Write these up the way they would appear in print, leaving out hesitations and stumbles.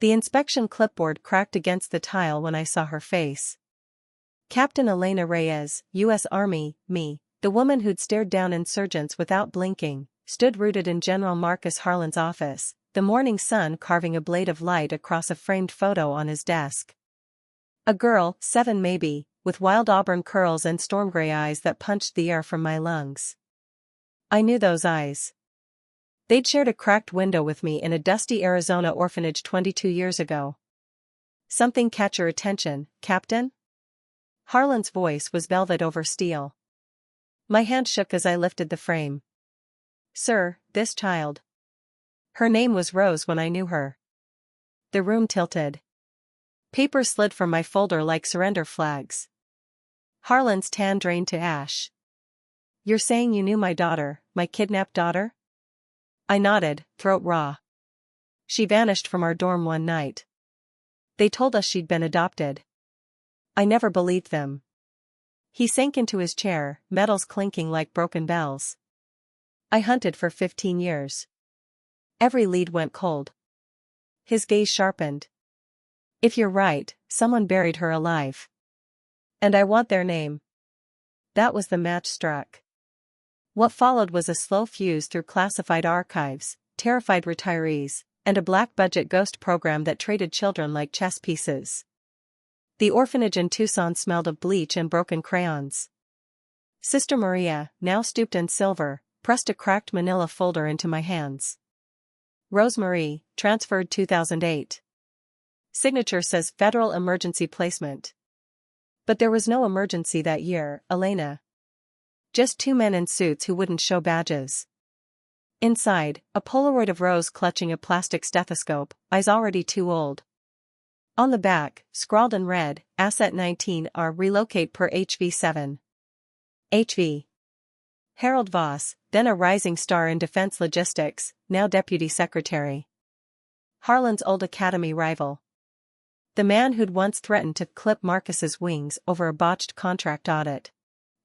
The inspection clipboard cracked against the tile when I saw her face. Captain Elena Reyes, U.S. Army, me, the woman who'd stared down insurgents without blinking, stood rooted in General Marcus Harlan's office, the morning sun carving a blade of light across a framed photo on his desk. A girl, 7 maybe, with wild auburn curls and storm gray eyes that punched the air from my lungs. I knew those eyes. They'd shared a cracked window with me in a dusty Arizona orphanage 22 years ago. Something catch your attention, Captain? Harlan's voice was velvet over steel. My hand shook as I lifted the frame. Sir, this child. Her name was Rose when I knew her. The room tilted. Paper slid from my folder like surrender flags. Harlan's tan drained to ash. You're saying you knew my daughter, my kidnapped daughter? I nodded, throat raw. She vanished from our dorm one night. They told us she'd been adopted. I never believed them. He sank into his chair, metals clinking like broken bells. I hunted for 15 years. Every lead went cold. His gaze sharpened. If you're right, someone buried her alive. And I want their name. That was the match struck. What followed was a slow fuse through classified archives, terrified retirees, and a black-budget ghost program that traded children like chess pieces. The orphanage in Tucson smelled of bleach and broken crayons. Sister Maria, now stooped and silver, pressed a cracked manila folder into my hands. Rosemarie, transferred 2008. Signature says Federal Emergency Placement. But there was no emergency that year, Elena. Just 2 men in suits who wouldn't show badges. Inside, a Polaroid of Rose clutching a plastic stethoscope, eyes already too old. On the back, scrawled in red, Asset 19R relocate per HV7. HV. Harold Voss, then a rising star in defense logistics, now deputy secretary. Harlan's old academy rival. The man who'd once threatened to clip Marcus's wings over a botched contract audit.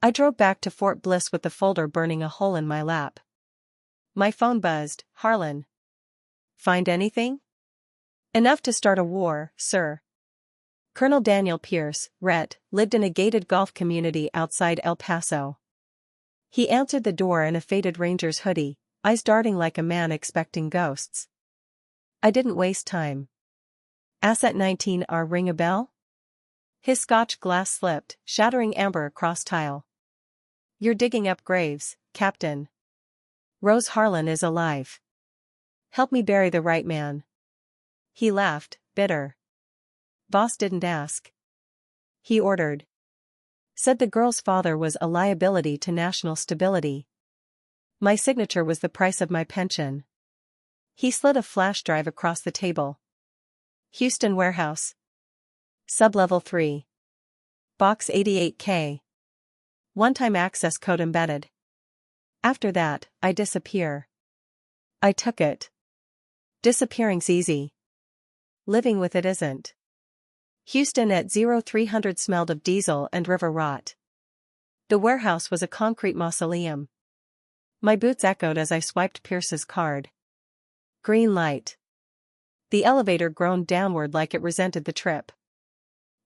I drove back to Fort Bliss with the folder burning a hole in my lap. My phone buzzed. Harlan. Find anything? Enough to start a war, sir. Colonel Daniel Pierce, Ret, lived in a gated golf community outside El Paso. He answered the door in a faded ranger's hoodie, eyes darting like a man expecting ghosts. I didn't waste time. Asset 19R ring a bell? His Scotch glass slipped, shattering amber across tile. You're digging up graves, Captain. Rose Harlan is alive. Help me bury the right man. He laughed, bitter. Boss didn't ask. He ordered. Said the girl's father was a liability to national stability. My signature was the price of my pension. He slid a flash drive across the table. Houston Warehouse. Sublevel 3. Box 88K. One-time access code embedded. After that, I disappear. I took it. Disappearing's easy. Living with it isn't. Houston at 0300 smelled of diesel and river rot. The warehouse was a concrete mausoleum. My boots echoed as I swiped Pierce's card. Green light. The elevator groaned downward like it resented the trip.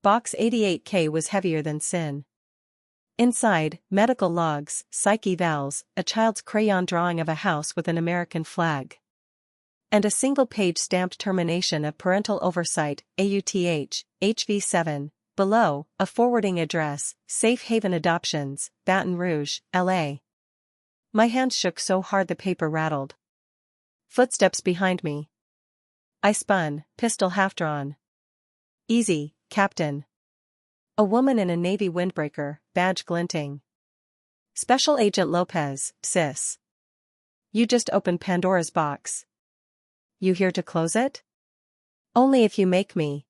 Box 88K was heavier than sin. Inside, medical logs, psych evals, a child's crayon drawing of a house with an American flag. And a single-page stamped termination of parental oversight, AUTH, HV7, below, a forwarding address, Safe Haven Adoptions, Baton Rouge, LA. My hand shook so hard the paper rattled. Footsteps behind me. I spun, pistol half-drawn. Easy, Captain. A woman in a navy windbreaker, badge glinting. Special Agent Lopez, sis. You just opened Pandora's box. You here to close it? Only if you make me.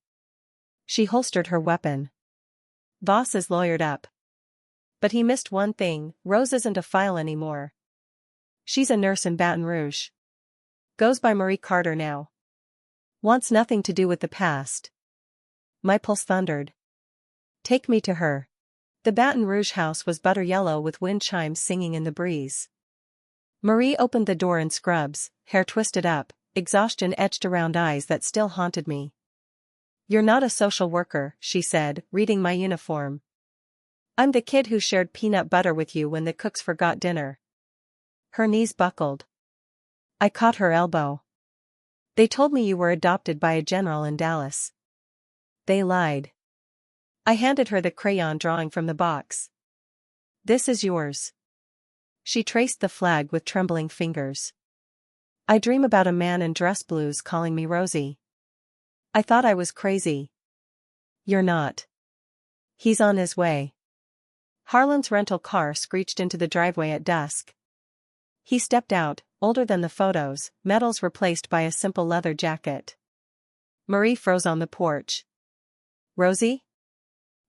She holstered her weapon. Boss is lawyered up. But he missed one thing, Rose isn't a file anymore. She's a nurse in Baton Rouge. Goes by Marie Carter now. Wants nothing to do with the past. My pulse thundered. Take me to her. The Baton Rouge house was butter yellow with wind chimes singing in the breeze. Marie opened the door in scrubs, hair twisted up, exhaustion etched around eyes that still haunted me. "You're not a social worker," she said, reading my uniform. "I'm the kid who shared peanut butter with you when the cooks forgot dinner." Her knees buckled. I caught her elbow. "They told me you were adopted by a general in Dallas." "They lied." I handed her the crayon drawing from the box. "This is yours." She traced the flag with trembling fingers. "I dream about a man in dress blues calling me Rosie." I thought I was crazy. "You're not. He's on his way." Harlan's rental car screeched into the driveway at dusk. He stepped out, older than the photos, medals replaced by a simple leather jacket. Marie froze on the porch. "Rosie?"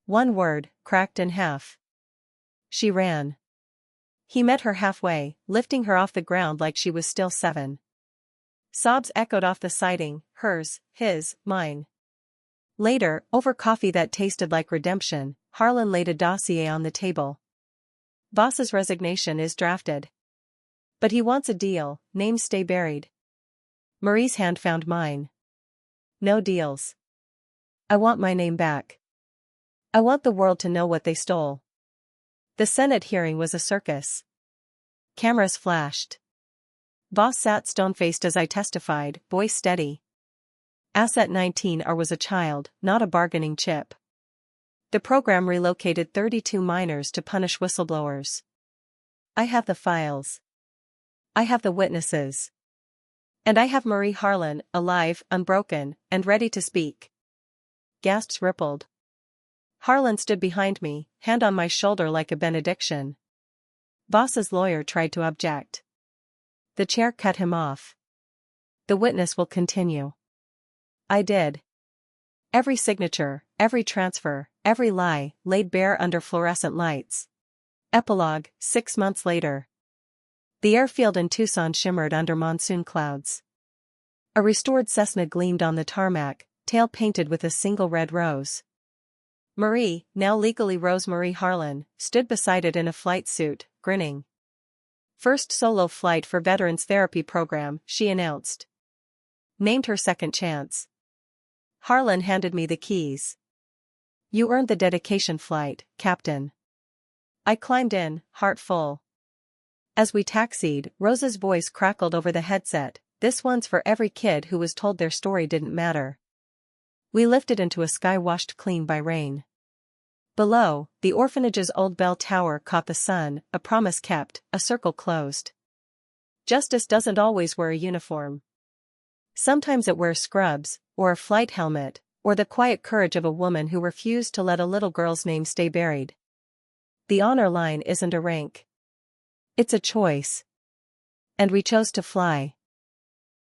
One word, cracked in half. She ran. He met her halfway, lifting her off the ground like she was still 7. Sobs echoed off the siding, hers, his, mine. Later, over coffee that tasted like redemption, Harlan laid a dossier on the table. "Boss's resignation is drafted. But he wants a deal, names stay buried." Marie's hand found mine. "No deals. I want my name back. I want the world to know what they stole." The Senate hearing was a circus. Cameras flashed. Boss sat stone-faced as I testified, voice steady. Asset 19R was a child, not a bargaining chip. The program relocated 32 minors to punish whistleblowers. I have the files. I have the witnesses. And I have Marie Harlan, alive, unbroken, and ready to speak. Gasps rippled. Harlan stood behind me, hand on my shoulder like a benediction. Boss's lawyer tried to object. The chair cut him off. "The witness will continue." I did. Every signature, every transfer, every lie, laid bare under fluorescent lights. Epilogue, 6 months later. The airfield in Tucson shimmered under monsoon clouds. A restored Cessna gleamed on the tarmac, tail painted with a single red rose. Marie, now legally Rose Marie Harlan, stood beside it in a flight suit, grinning. "First solo flight for Veterans Therapy Program," she announced. Named her second chance. Harlan handed me the keys. "You earned the dedication flight, Captain." I climbed in, heart full. As we taxied, Rose's voice crackled over the headset, "This one's for every kid who was told their story didn't matter." We lifted into a sky washed clean by rain. Below, the orphanage's old bell tower caught the sun, a promise kept, a circle closed. Justice doesn't always wear a uniform. Sometimes it wears scrubs, or a flight helmet, or the quiet courage of a woman who refused to let a little girl's name stay buried. The honor line isn't a rank. It's a choice. And we chose to fly.